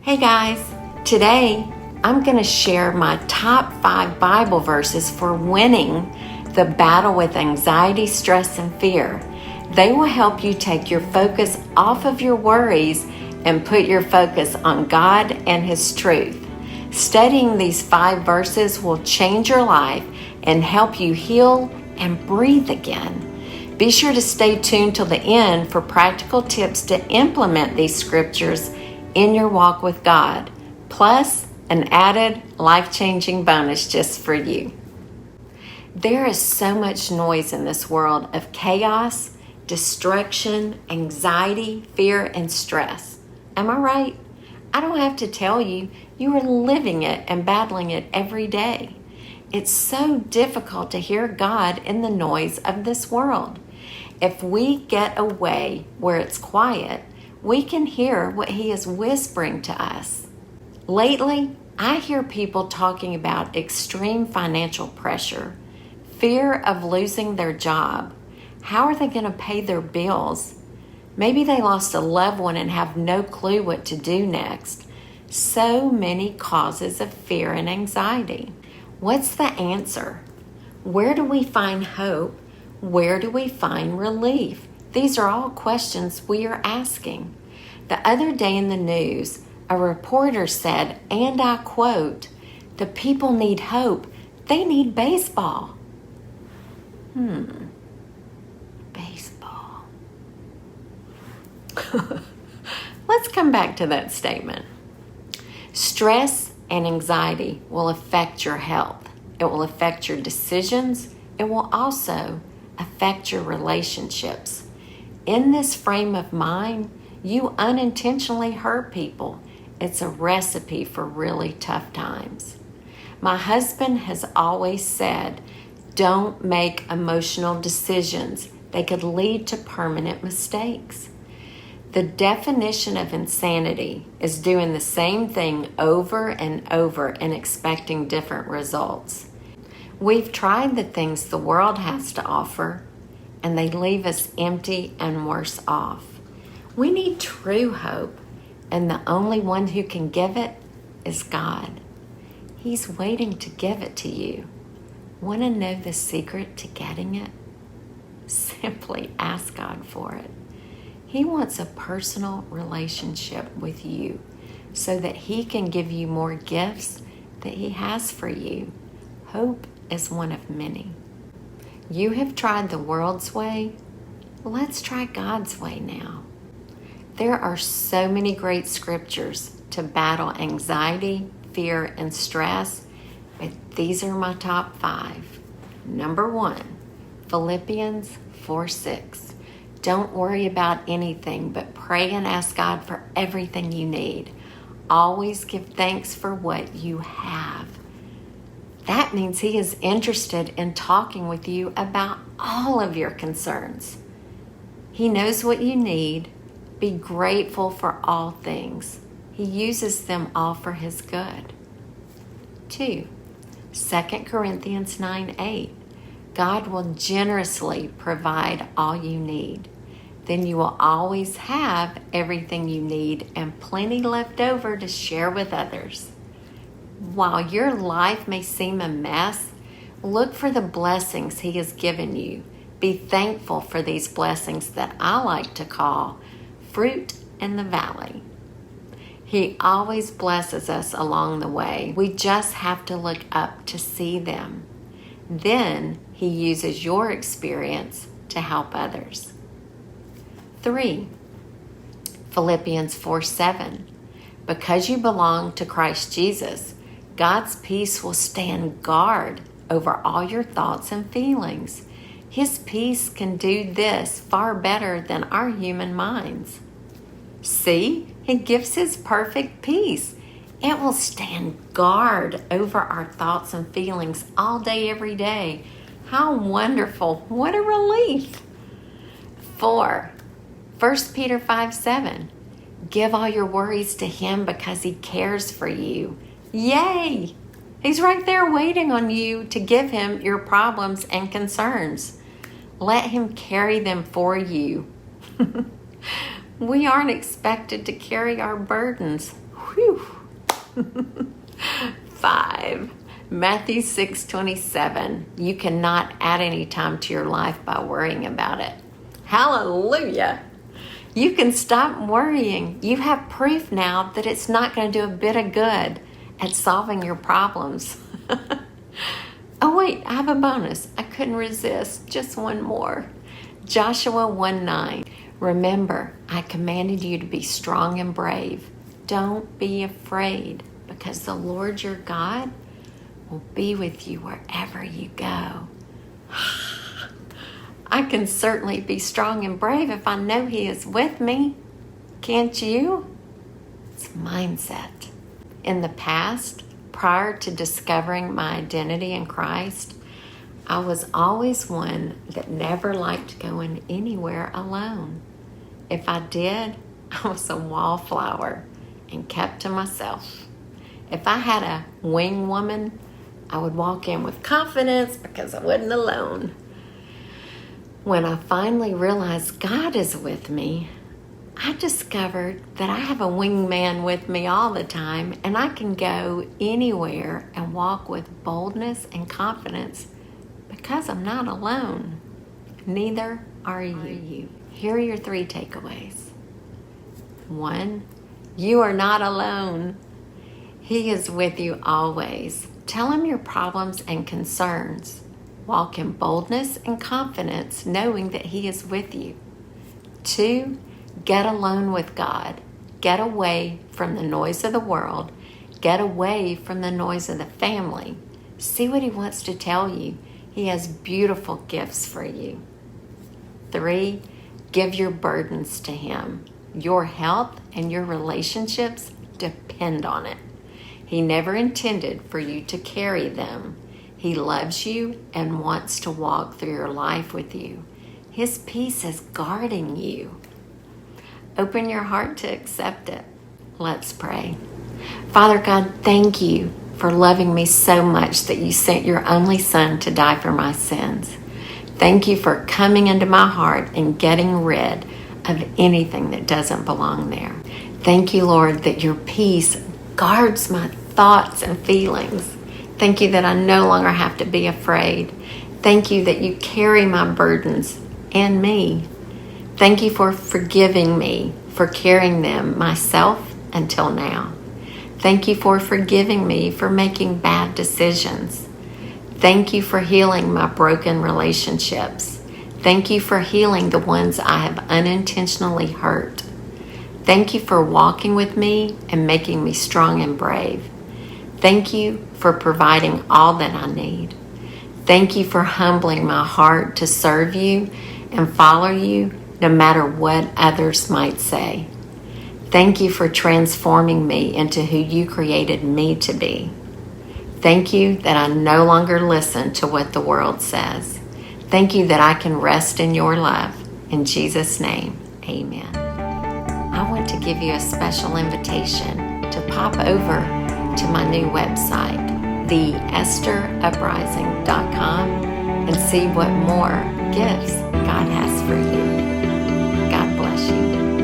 Hey guys, today I'm going to share my top 5 Bible verses for winning the battle with anxiety, stress, and fear. They will help you take your focus off of your worries and put your focus on God and His truth. Studying these 5 verses will change your life and help you heal and breathe again. Be sure to stay tuned till the end for practical tips to implement these scriptures in your walk with God, plus an added life-changing bonus just for you. There is so much noise in this world of chaos, destruction, anxiety, fear, and stress. Am I right? I don't have to tell you, you are living it and battling it every day. It's so difficult to hear God in the noise of this world. If we get away where it's quiet, we can hear what He is whispering to us. Lately, I hear people talking about extreme financial pressure, fear of losing their job. How are they going to pay their bills? Maybe they lost a loved one and have no clue what to do next. So many causes of fear and anxiety. What's the answer? Where do we find hope? Where do we find relief? These are all questions we are asking. The other day in the news, a reporter said, and I quote, "The people need hope. They need baseball." Baseball. Let's come back to that statement. Stress and anxiety will affect your health. It will affect your decisions. It will also affect your relationships. In this frame of mind, you unintentionally hurt people. It's a recipe for really tough times. My husband has always said, don't make emotional decisions. They could lead to permanent mistakes. The definition of insanity is doing the same thing over and over and expecting different results. We've tried the things the world has to offer, and they leave us empty and worse off. We need true hope, and the only one who can give it is God. He's waiting to give it to you. Want to know the secret to getting it? Simply ask God for it. He wants a personal relationship with you so that He can give you more gifts that He has for you. Hope is one of many. You have tried the world's way. Let's try God's way now. There are so many great scriptures to battle anxiety, fear, and stress, but these are my top 5. Number 1, Philippians 4:6. Don't worry about anything, but pray and ask God for everything you need. Always give thanks for what you have. That means He is interested in talking with you about all of your concerns. He knows what you need. Be grateful for all things. He uses them all for His good. 2, 2 Corinthians 9:8. God will generously provide all you need. Then you will always have everything you need and plenty left over to share with others. While your life may seem a mess, look for the blessings He has given you. Be thankful for these blessings that I like to call fruit in the valley. He always blesses us along the way. We just have to look up to see them. Then He uses your experience to help others. 3, Philippians 4:7. Because you belong to Christ Jesus, God's peace will stand guard over all your thoughts and feelings. His peace can do this far better than our human minds. See, He gives His perfect peace. It will stand guard over our thoughts and feelings all day, every day. How wonderful. What a relief. 4, 1 Peter 5:7. Give all your worries to Him because He cares for you. Yay! He's right there waiting on you to give Him your problems and concerns. Let Him carry them for you. We aren't expected to carry our burdens. Whew. 5. Matthew 6:27. You cannot add any time to your life by worrying about it. Hallelujah. You can stop worrying. You have proof now that it's not going to do a bit of good at solving your problems. Oh wait, I have a bonus. I couldn't resist. Just one more. Joshua 1:9. Remember, I commanded you to be strong and brave. Don't be afraid, because the Lord your God will be with you wherever you go. I can certainly be strong and brave if I know He is with me. Can't you? It's mindset. In the past, prior to discovering my identity in Christ, I was always one that never liked going anywhere alone. If I did, I was a wallflower and kept to myself. If I had a wing woman, I would walk in with confidence because I wasn't alone. When I finally realized God is with me, I discovered that I have a wingman with me all the time, and I can go anywhere and walk with boldness and confidence because I'm not alone. Neither are you. Here are your 3 takeaways. 1, you are not alone. He is with you always. Tell Him your problems and concerns. Walk in boldness and confidence, knowing that He is with you. 2, get alone with God. Get away from the noise of the world. Get away from the noise of the family. See what He wants to tell you. He has beautiful gifts for you. 3, give your burdens to Him. Your health and your relationships depend on it. He never intended for you to carry them. He loves you and wants to walk through your life with you. His peace is guarding you. Open your heart to accept it. Let's pray. Father God, thank you for loving me so much that you sent your only Son to die for my sins. Thank you for coming into my heart and getting rid of anything that doesn't belong there. Thank you, Lord, that your peace guards my thoughts and feelings. Thank you that I no longer have to be afraid. Thank you that you carry my burdens and me. Thank you for forgiving me for carrying them myself until now. Thank you for forgiving me for making bad decisions. Thank you for healing my broken relationships. Thank you for healing the ones I have unintentionally hurt. Thank you for walking with me and making me strong and brave. Thank you for providing all that I need. Thank you for humbling my heart to serve you and follow you no matter what others might say. Thank you for transforming me into who you created me to be. Thank you that I no longer listen to what the world says. Thank you that I can rest in your love. In Jesus' name, amen. I want to give you a special invitation to pop over to my new website, theestheruprising.com, and see what more gifts God has for you. God bless you.